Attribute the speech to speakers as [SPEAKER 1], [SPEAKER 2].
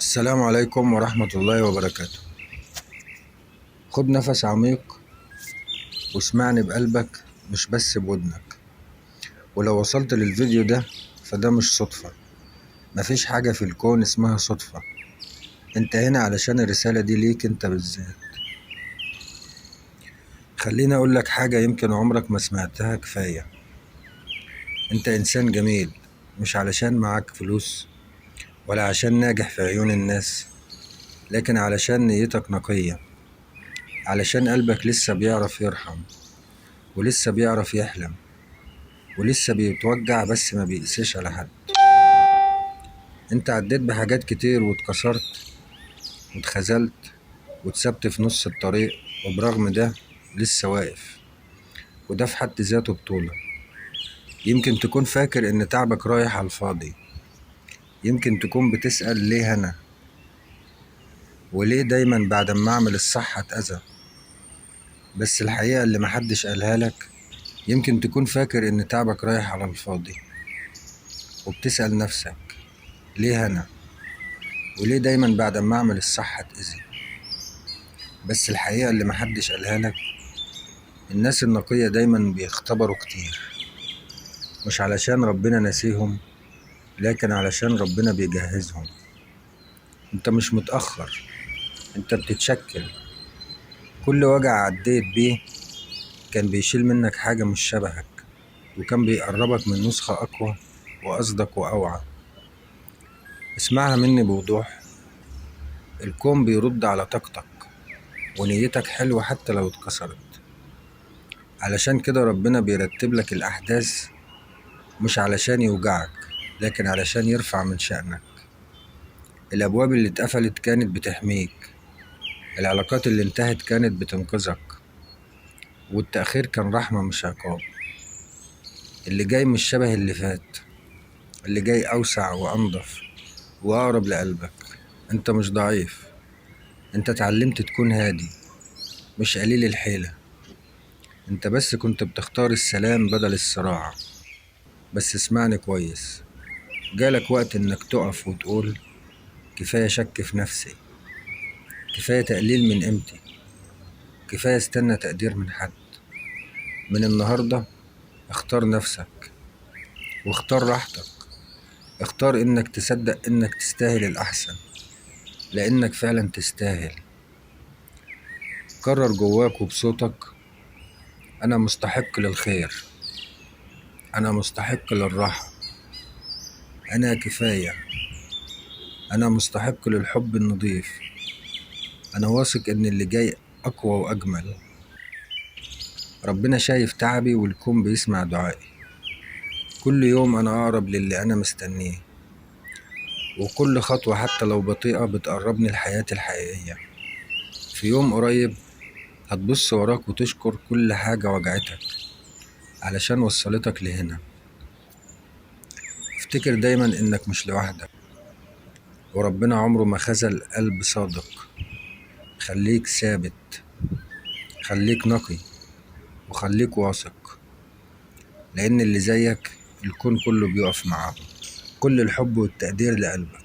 [SPEAKER 1] السلام عليكم ورحمة الله وبركاته. خد نفس عميق واسمعني بقلبك مش بس بودنك. ولو وصلت للفيديو ده فده مش صدفة. مفيش حاجة في الكون اسمها صدفة. انت هنا علشان الرسالة دي ليك انت بالذات. خليني اقولك حاجة يمكن عمرك ما سمعتها كفاية. انت انسان جميل، مش علشان معاك فلوس ولا عشان ناجح في عيون الناس، لكن علشان نيتك نقية، علشان قلبك لسه بيعرف يرحم ولسه بيعرف يحلم ولسه بيتوجع بس ما بيقسيش على حد. انت عديت بحاجات كتير واتكسرت واتخذلت واتسبت في نص الطريق، وبرغم ده لسه واقف، وده في حد ذاته بطولة. يمكن تكون فاكر ان تعبك رايح على الفاضي، يمكن تكون بتسأل ليه انا، وليه دايما بعد ما اعمل الصح اتأذى. بس الحقيقة اللي محدش قالها لك، يمكن تكون فاكر ان تعبك رايح على الفاضي وبتسأل نفسك ليه انا، وليه دايما بعد ما اعمل الصح اتأذي. بس الحقيقة اللي محدش قالها لك، الناس النقية دايما بيختبروا كتير، مش علشان ربنا نسيهم، لكن علشان ربنا بيجهزهم. انت مش متأخر، انت بتتشكل. كل وجع عديت بيه كان بيشيل منك حاجة مش شبهك، وكان بيقربك من نسخة أقوى وأصدق وأوعى. اسمعها مني بوضوح، الكون بيرد على طاقتك، ونيتك حلوة حتى لو اتكسرت. علشان كده ربنا بيرتب لك الأحداث، مش علشان يوجعك، لكن علشان يرفع من شأنك. الأبواب اللي اتقفلت كانت بتحميك، العلاقات اللي انتهت كانت بتنقذك، والتأخير كان رحمة مش عقاب. اللي جاي مش شبه اللي فات، اللي جاي أوسع وأنضف وأقرب لقلبك. انت مش ضعيف، انت اتعلمت تكون هادي مش قليل الحيلة. انت بس كنت بتختار السلام بدل الصراع. بس اسمعني كويس، جالك وقت انك تقف وتقول كفاية شك في نفسي، كفاية تقليل من قيمتي، كفاية استنى تقدير من حد. من النهاردة اختار نفسك، واختار راحتك، اختار انك تصدق انك تستاهل الاحسن، لانك فعلا تستاهل. قرر جواك وبصوتك، انا مستحق للخير، انا مستحق للراحة، انا كفاية، انا مستحق للحب النضيف، انا واثق ان اللي جاي اقوى واجمل. ربنا شايف تعبي والكون بيسمع دعائي. كل يوم انا اقرب للي انا مستنيه، وكل خطوة حتى لو بطيئة بتقربني لحياتي الحقيقية. في يوم قريب هتبص وراك وتشكر كل حاجة وجعتك علشان وصلتك لهنا. افتكر دايما انك مش لوحدك، وربنا عمره ما خذل قلب صادق. خليك ثابت، خليك نقي، وخليك واثق، لان اللي زيك الكون كله بيقف معاهم. كل الحب والتقدير لقلبك.